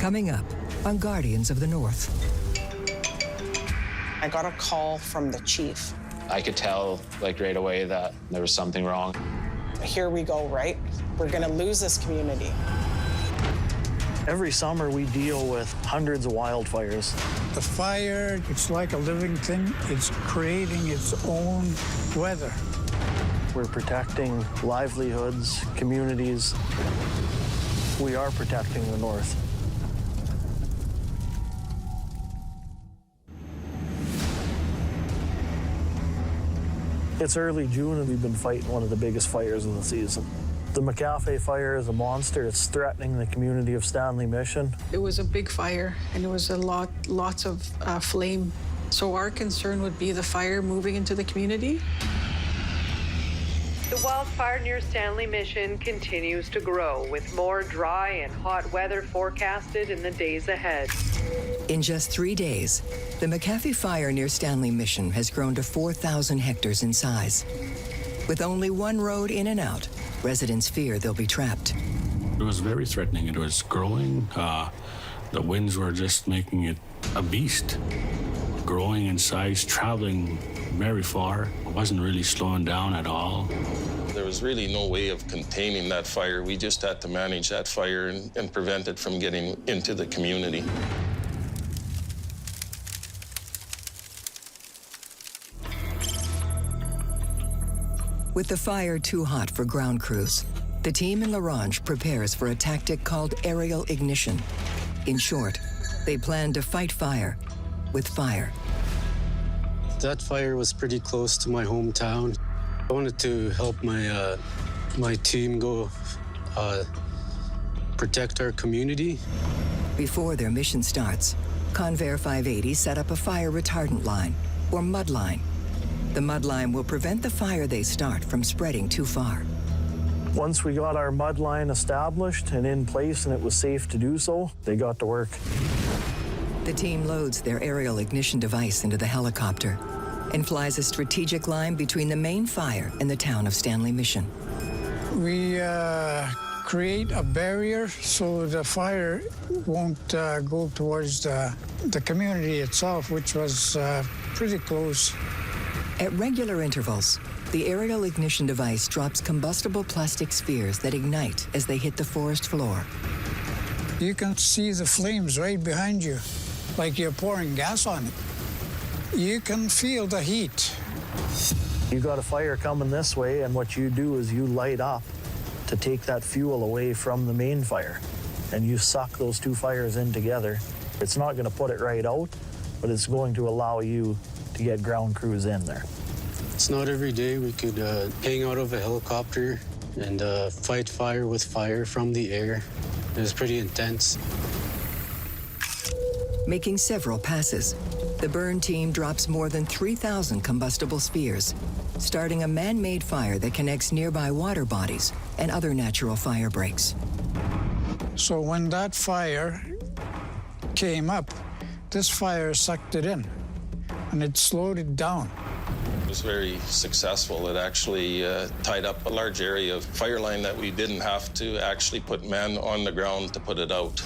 Coming up on Guardians of the North. I got a call from the chief. I could tell, right away that there was something wrong. Here we go, right? We're gonna lose this community. Every summer we deal with hundreds of wildfires. The fire, it's like a living thing. It's creating its own weather. We're protecting livelihoods, communities. We are protecting the North. It's early June and we've been fighting one of the biggest fires of the season. The McAfee fire is a monster. It's threatening the community of Stanley Mission. It was a big fire and it was lots of flame. So our concern would be the fire moving into the community. The wildfire near Stanley Mission continues to grow, with more dry and hot weather forecasted in the days ahead. In just 3 days, the McAfee fire near Stanley Mission has grown to 4,000 hectares in size. With only one road in and out, residents fear they'll be trapped. It was very threatening. It was growing. The winds were just making it a beast. Growing in size, traveling very far. It wasn't really slowing down at all. There was really no way of containing that fire. We just had to manage that fire and prevent it from getting into the community. With the fire too hot for ground crews, the team in La Ronge prepares for a tactic called aerial ignition. In short, they plan to fight fire with fire. That fire was pretty close to my hometown. I wanted to help my team go protect our community. Before their mission starts, Convair 580 set up a fire retardant line, or mud line. The mud line will prevent the fire they start from spreading too far. Once we got our mud line established and in place and it was safe to do so, they got to work. The team loads their aerial ignition device into the helicopter and flies a strategic line between the main fire and the town of Stanley Mission. We create a barrier so the fire won't go towards the community itself, which was pretty close. At regular intervals, the aerial ignition device drops combustible plastic spheres that ignite as they hit the forest floor. You can see the flames right behind you, like you're pouring gas on it. You can feel the heat. You got a fire coming this way, and what you do is you light up to take that fuel away from the main fire, and you suck those two fires in together. It's not going to put it right out, but it's going to allow you to get ground crews in there. It's not every day we could hang out of a helicopter and fight fire with fire from the air. It was pretty intense. Making several passes, the burn team drops more than 3,000 combustible spheres, starting a man-made fire that connects nearby water bodies and other natural fire breaks. So when that fire came up, this fire sucked it in, and it slowed it down. It was very successful. It actually tied up a large area of fire line that we didn't have to actually put men on the ground to put it out.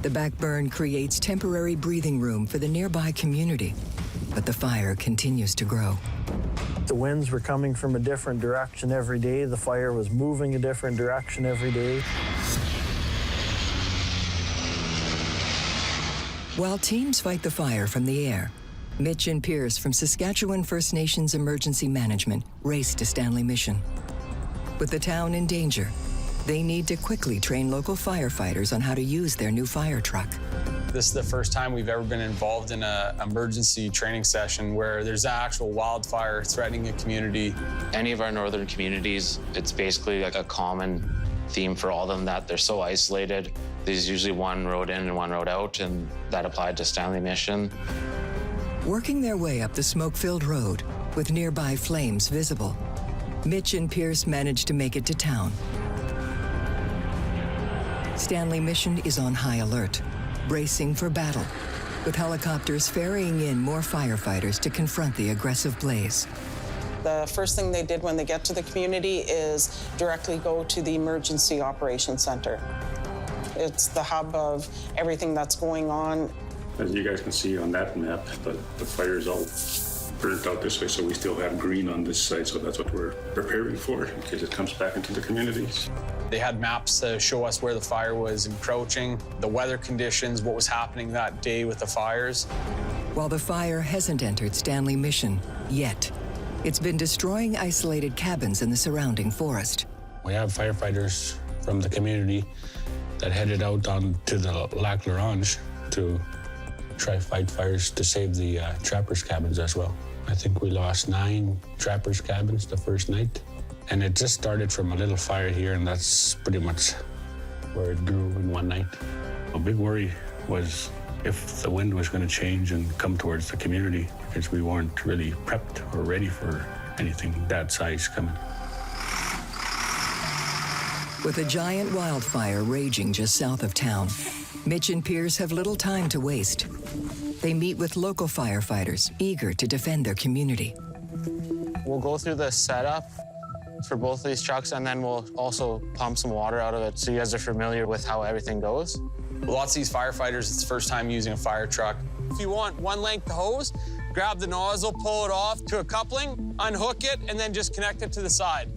The backburn creates temporary breathing room for the nearby community, but the fire continues to grow. The winds were coming from a different direction every day. The fire was moving a different direction every day. While teams fight the fire from the air, Mitch and Pierce from Saskatchewan First Nations Emergency Management race to Stanley Mission. With the town in danger, they need to quickly train local firefighters on how to use their new fire truck. This is the first time we've ever been involved in an emergency training session where there's an actual wildfire threatening a community. Any of our northern communities, it's basically like a common theme for all of them that they're so isolated. There's usually one road in and one road out, and that applied to Stanley Mission. Working their way up the smoke-filled road with nearby flames visible, Mitch and Pierce managed to make it to town. Stanley Mission is on high alert, bracing for battle, with helicopters ferrying in more firefighters to confront the aggressive blaze. The first thing they did when they get to the community is directly go to the Emergency Operations Center. It's the hub of everything that's going on. As you guys can see on that map, the fire is all burnt out this way, so we still have green on this side, so that's what we're preparing for in case it comes back into the communities. They had maps to show us where the fire was encroaching, the weather conditions, what was happening that day with the fires. While the fire hasn't entered Stanley Mission yet, it's been destroying isolated cabins in the surrounding forest. We have firefighters from the community that headed out onto the Lac L'Orange to try fight fires to save the trappers' cabins as well. I think we lost 9 trappers' cabins the first night. And it just started from a little fire here, and that's pretty much where it grew in one night. A big worry was if the wind was going to change and come towards the community, because we weren't really prepped or ready for anything that size coming. With a giant wildfire raging just south of town, Mitch and Pierce have little time to waste. They meet with local firefighters, eager to defend their community. We'll go through the setup for both of these trucks, and then we'll also pump some water out of it so you guys are familiar with how everything goes. Lots of these firefighters, it's the first time using a fire truck. If you want one length hose, grab the nozzle, pull it off to a coupling, unhook it, and then just connect it to the side.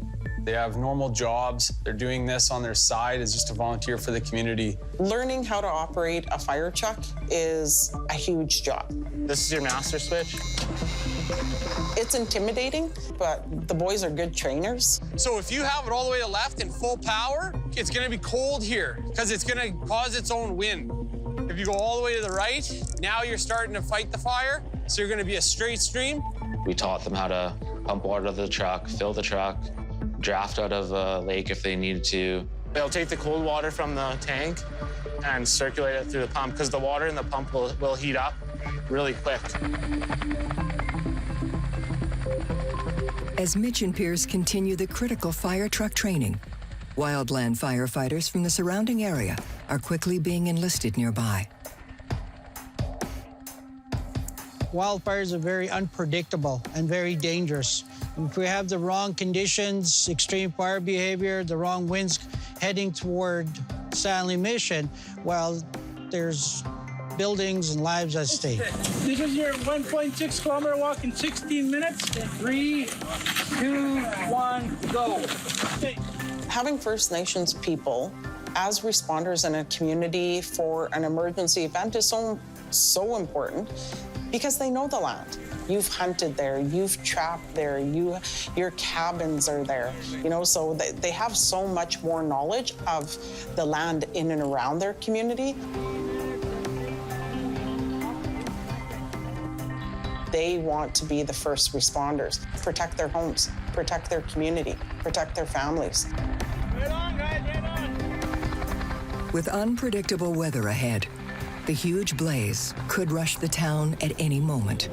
They have normal jobs. They're doing this on their side as just a volunteer for the community. Learning how to operate a fire truck is a huge job. This is your master switch. It's intimidating, but the boys are good trainers. So if you have it all the way to left in full power, it's gonna be cold here because it's gonna cause its own wind. If you go all the way to the right, now you're starting to fight the fire, so you're gonna be a straight stream. We taught them how to pump water out of the truck, fill the truck, draft out of a lake if they needed to. They'll take the cold water from the tank and circulate it through the pump because the water in the pump will heat up really quick. As Mitch and Pierce continue the critical fire truck training, Wildland firefighters from the surrounding area are quickly being enlisted nearby. Wildfires are very unpredictable and very dangerous. If we have the wrong conditions, extreme fire behavior, the wrong winds heading toward Stanley Mission, well, there's buildings and lives at stake. This is your 1.6 kilometer walk in 16 minutes. 3, 2, 1, go. Okay. Having First Nations people as responders in a community for an emergency event is so important because they know the land. You've hunted there, you've trapped there, your cabins are there, so they have so much more knowledge of the land in and around their community. They want to be the first responders, protect their homes, protect their community, protect their families. Right on, guys, right on. With unpredictable weather ahead, the huge blaze could rush the town at any moment.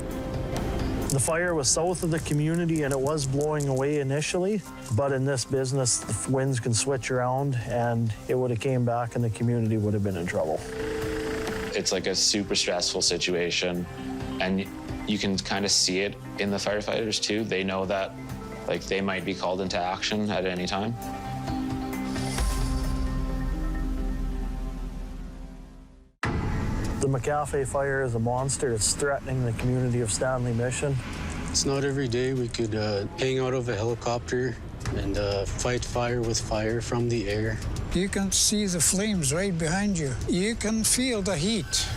The fire was south of the community and it was blowing away initially, but in this business, the winds can switch around and it would have came back and the community would have been in trouble. It's like a super stressful situation, and you can kind of see it in the firefighters too. They know that they might be called into action at any time. The McAfee fire is a monster. It's threatening the community of Stanley Mission. It's not every day we could hang out of a helicopter and fight fire with fire from the air. You can see the flames right behind you. You can feel the heat.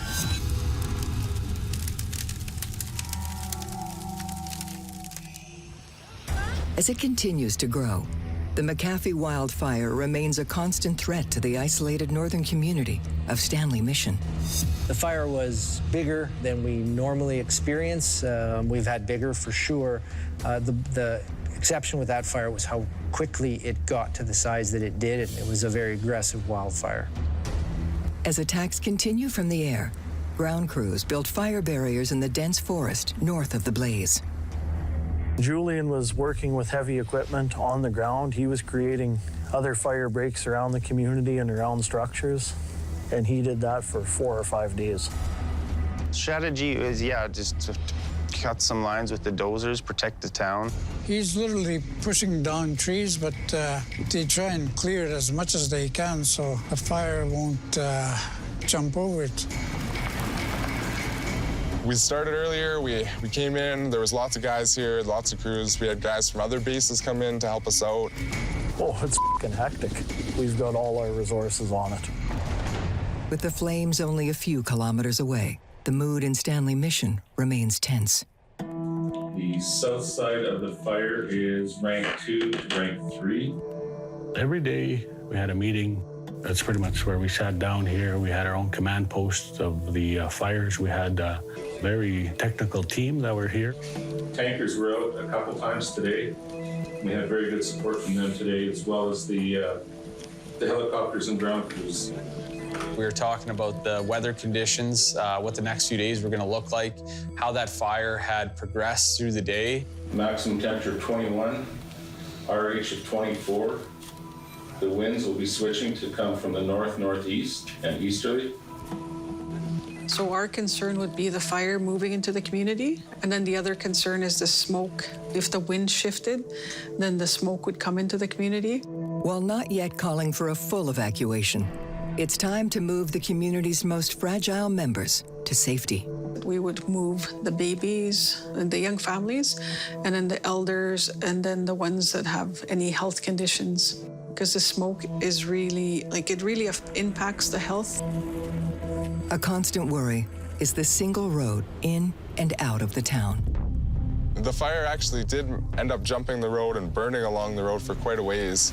As it continues to grow, the McAfee wildfire remains a constant threat to the isolated northern community of Stanley Mission. The fire was bigger than we normally experience. We've had bigger for sure. The exception with that fire was how quickly it got to the size that it did. It was a very aggressive wildfire. As attacks continue from the air, ground crews built fire barriers in the dense forest north of the blaze. Julian was working with heavy equipment on the ground. He was creating other fire breaks around the community and around structures, and he did that for 4 or 5 days. Strategy is, just to cut some lines with the dozers, protect the town. He's literally pushing down trees, but they try and clear it as much as they can so the fire won't jump over it. We started earlier, we came in, there was lots of guys here, lots of crews. We had guys from other bases come in to help us out. Oh, it's fucking hectic. We've got all our resources on it. With the flames only a few kilometers away, the mood in Stanley Mission remains tense. The south side of the fire is rank 2 to rank 3. Every day we had a meeting. That's pretty much where we sat down here. We had our own command posts of the fires. We had a very technical team that were here. Tankers were out a couple times today. We had very good support from them today, as well as the helicopters and ground crews. We were talking about the weather conditions, what the next few days were going to look like, how that fire had progressed through the day. Maximum temperature of 21, RH of 24. The winds will be switching to come from the north, northeast, and easterly. So our concern would be the fire moving into the community, and then the other concern is the smoke. If the wind shifted, then the smoke would come into the community. While not yet calling for a full evacuation, it's time to move the community's most fragile members to safety. We would move the babies and the young families, and then the elders, and then the ones that have any health conditions. Because the smoke is really, it really impacts the health. A constant worry is the single road in and out of the town. The fire actually did end up jumping the road and burning along the road for quite a ways.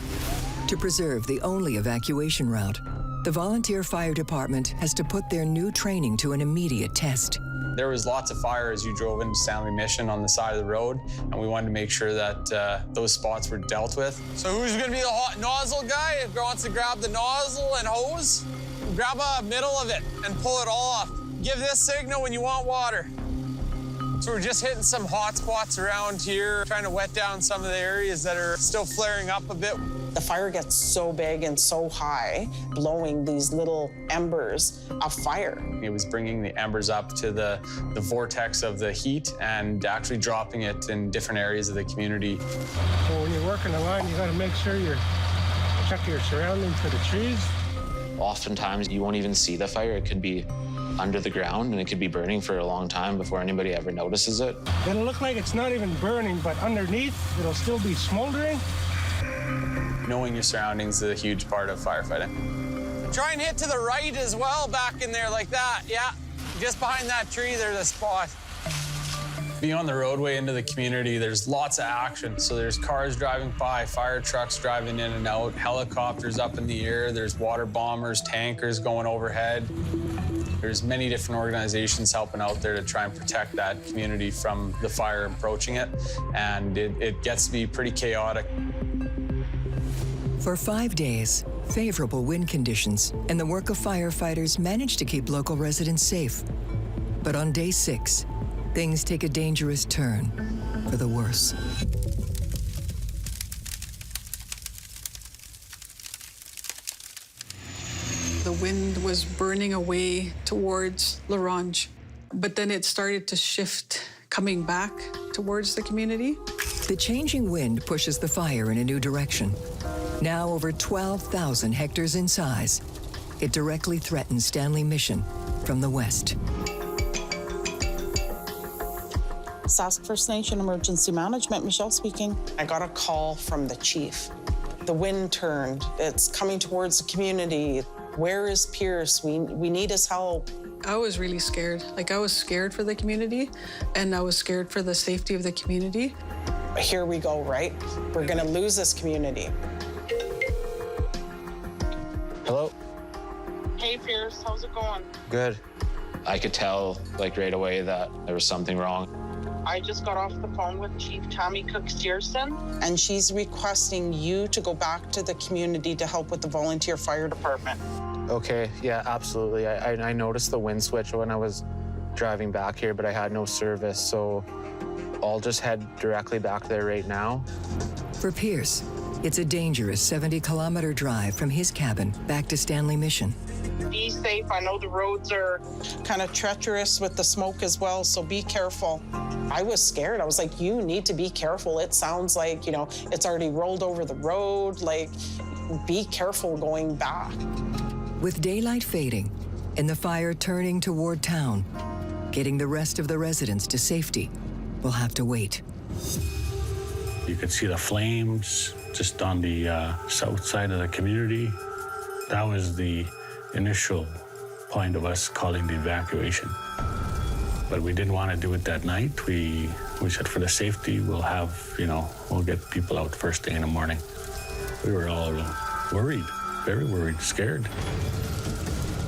To preserve the only evacuation route, the volunteer fire department has to put their new training to an immediate test. There was lots of fire as you drove into Stanley Mission on the side of the road, and we wanted to make sure that those spots were dealt with. So who's going to be the hot nozzle guy? If wants to grab the nozzle and hose, grab a middle of it and pull it all off. Give this signal when you want water. So we're just hitting some hot spots around here, trying to wet down some of the areas that are still flaring up a bit. The fire gets so big and so high, blowing these little embers of fire. It was bringing the embers up to the vortex of the heat and actually dropping it in different areas of the community. So when you're working the line, you got to make sure you check your surroundings for the trees. Oftentimes, you won't even see the fire. It could be under the ground, and it could be burning for a long time before anybody ever notices it. It'll look like it's not even burning, but underneath, it'll still be smoldering. Knowing your surroundings is a huge part of firefighting. Try and hit to the right as well, back in there like that. Yeah, just behind that tree, there's a spot. Being on the roadway into the community, there's lots of action. So there's cars driving by, fire trucks driving in and out, helicopters up in the air, there's water bombers, tankers going overhead. There's many different organizations helping out there to try and protect that community from the fire approaching it, and it gets to be pretty chaotic. For 5 days, favorable wind conditions and the work of firefighters managed to keep local residents safe. But on day 6, things take a dangerous turn for the worse. The wind was burning away towards L'Orange, but then it started to shift, coming back towards the community. The changing wind pushes the fire in a new direction. Now over 12,000 hectares in size, it directly threatens Stanley Mission from the west. Sask First Nation Emergency Management, Michelle speaking. I got a call from the chief. The wind turned. It's coming towards the community. Where is Pierce? We need his help. I was really scared. I was scared for the community, and I was scared for the safety of the community. Here we go, right? We're gonna lose this community. Hello? Hey, Pierce, how's it going? Good. I could tell, right away that there was something wrong. I just got off the phone with Chief Tammy Cook-Steerson. And she's requesting you to go back to the community to help with the volunteer fire department. Okay, yeah, absolutely. I noticed the wind switch when I was driving back here, but I had no service, so I'll just head directly back there right now. For Pierce, It's a dangerous 70-kilometer drive from his cabin back to Stanley Mission. Be safe. I know the roads are Kind of treacherous with the smoke as well, so be careful. I was scared. I was like, you need to be careful. It sounds like, it's already rolled over the road. Like, be careful going back. With daylight fading and the fire turning toward town, getting the rest of the residents to safety will have to wait. You could see the flames just on the south side of the community. That was the initial point of us calling the evacuation. But we didn't want to do it that night. We said for the safety, we'll get people out first thing in the morning. We were all worried, very worried, scared.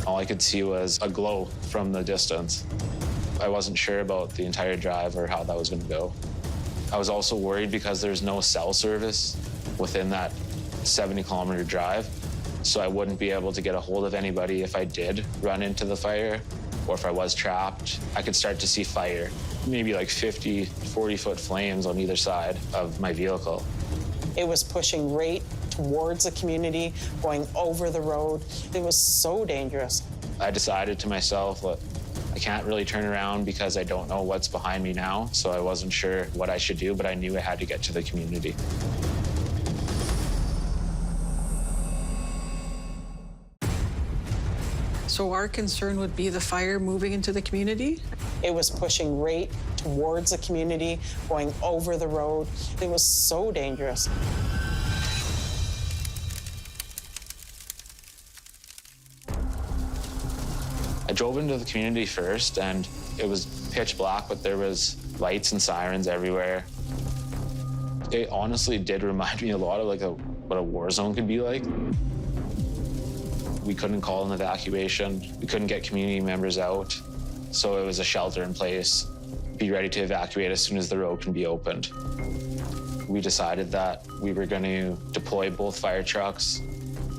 All I could see was a glow from the distance. I wasn't sure about the entire drive or how that was going to go. I was also worried because there's no cell service within that 70-kilometer drive, so I wouldn't be able to get a hold of anybody if I did run into the fire, or if I was trapped. I could start to see fire, maybe like 50, 40-foot flames on either side of my vehicle. It was pushing right towards the community, going over the road. It was so dangerous. I decided to myself, look, I can't really turn around because I don't know what's behind me now, so I wasn't sure what I should do, but I knew I had to get to the community. So our concern would be the fire moving into the community? It was pushing right towards the community, going over the road. It was so dangerous. I drove into the community first, and it was pitch black, but there was lights and sirens everywhere. It honestly did remind me a lot of what a war zone could be like. We couldn't call an evacuation. We couldn't get community members out. So it was a shelter in place. Be ready to evacuate as soon as the road can be opened. We decided that we were going to deploy both fire trucks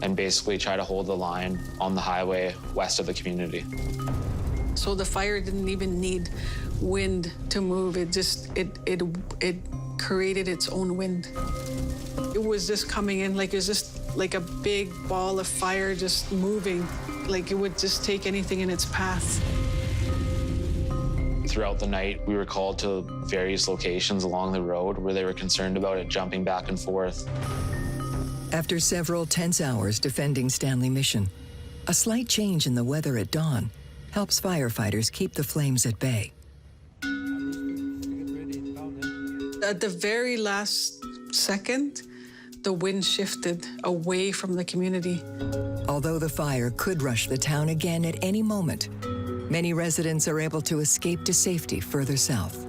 and basically try to hold the line on the highway west of the community. So the fire didn't even need wind to move. It created its own wind. It was just coming in like it was just like a big ball of fire just moving. Like it would just take anything in its path. Throughout the night, we were called to various locations along the road where they were concerned about it jumping back and forth. After several tense hours defending Stanley Mission, a slight change in the weather at dawn helps firefighters keep the flames at bay. At the very last second, the wind shifted away from the community. Although the fire could rush the town again at any moment, many residents are able to escape to safety further south.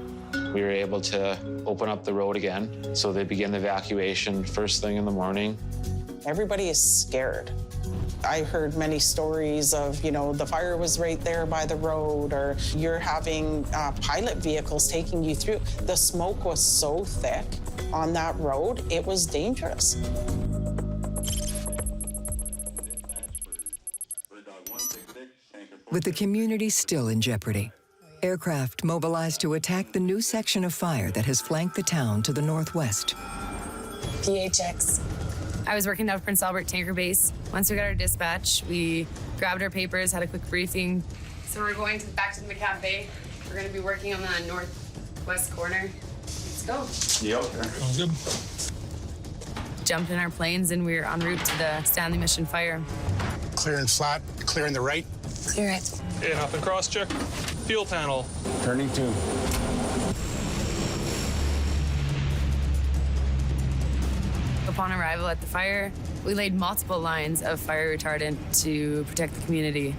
We were able to open up the road again, so they began the evacuation first thing in the morning. Everybody is scared. I heard many stories of, the fire was right there by the road, or you're having pilot vehicles taking you through. The smoke was so thick on that road, it was dangerous. With the community still in jeopardy, aircraft mobilized to attack the new section of fire that has flanked the town to the northwest. PHX. I was working down at Prince Albert Tanker Base. Once we got our dispatch, we grabbed our papers, had a quick briefing. So we're going back to the McCafe. We're going to be working on the northwest corner. Let's go. Yep. Sounds good. Jumped in our planes and we were en route to the Stanley Mission fire. Clearing flat, clearing the right. Clear it. In up and cross check. Fuel panel. Turning two. Upon arrival at the fire, we laid multiple lines of fire retardant to protect the community.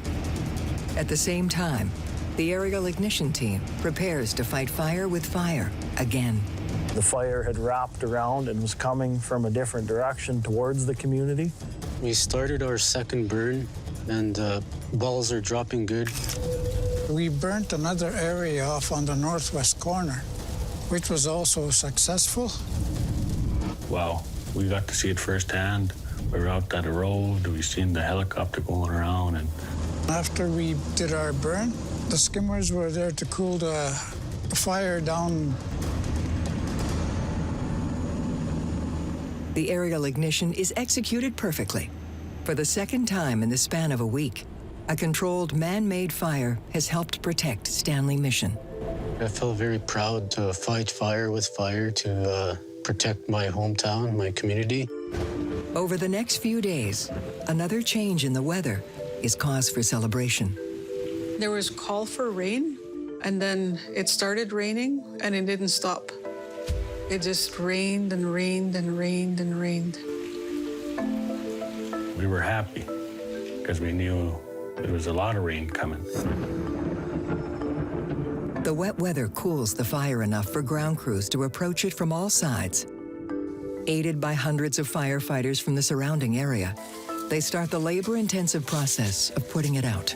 At the same time, the aerial ignition team prepares to fight fire with fire again. The fire had wrapped around and was coming from a different direction towards the community. We started our second burn, and balls are dropping good. We burnt another area off on the northwest corner, which was also successful. Wow, we got to see it firsthand. We were out on the road, we seen the helicopter going around. And after we did our burn, the skimmers were there to cool the fire down. The The aerial ignition is executed perfectly. For the second time in the span of a week, a controlled man-made fire has helped protect Stanley Mission. I feel very proud to fight fire with fire to protect my hometown, my community. Over the next few days, another change in the weather is cause for celebration. There was call for rain, and then it started raining, and it didn't stop. It just rained and rained and rained and rained. We were happy because we knew there was a lot of rain coming. The wet weather cools the fire enough for ground crews to approach it from all sides. Aided by hundreds of firefighters from the surrounding area, they start the labor-intensive process of putting it out.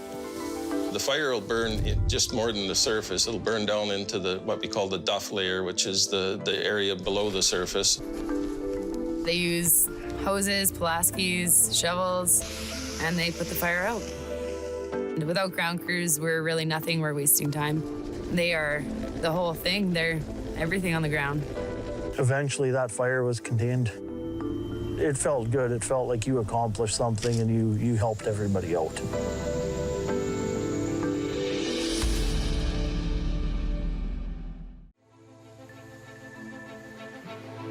The fire will burn just more than the surface. It'll burn down into what we call the duff layer, which is the area below the surface. They use hoses, Pulaskis, shovels, and they put the fire out. And without ground crews, we're really nothing. We're wasting time. They are the whole thing. They're everything on the ground. Eventually, that fire was contained. It felt good. It felt like you accomplished something and you helped everybody out.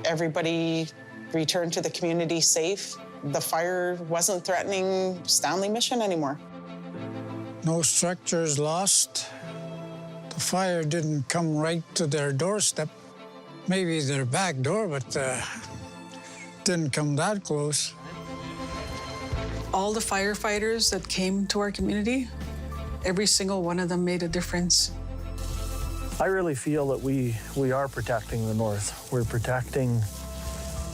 Everybody returned to the community safe. The fire wasn't threatening Stanley Mission anymore. No structures lost. The fire didn't come right to their doorstep. Maybe their back door, but didn't come that close. All the firefighters that came to our community, every single one of them made a difference. I really feel that we are protecting the North. We're protecting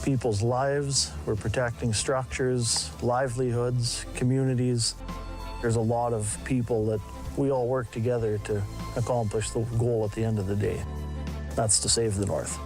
people's lives, we're protecting structures, livelihoods, communities. There's a lot of people that we all work together to accomplish the goal at the end of the day. That's to save the North.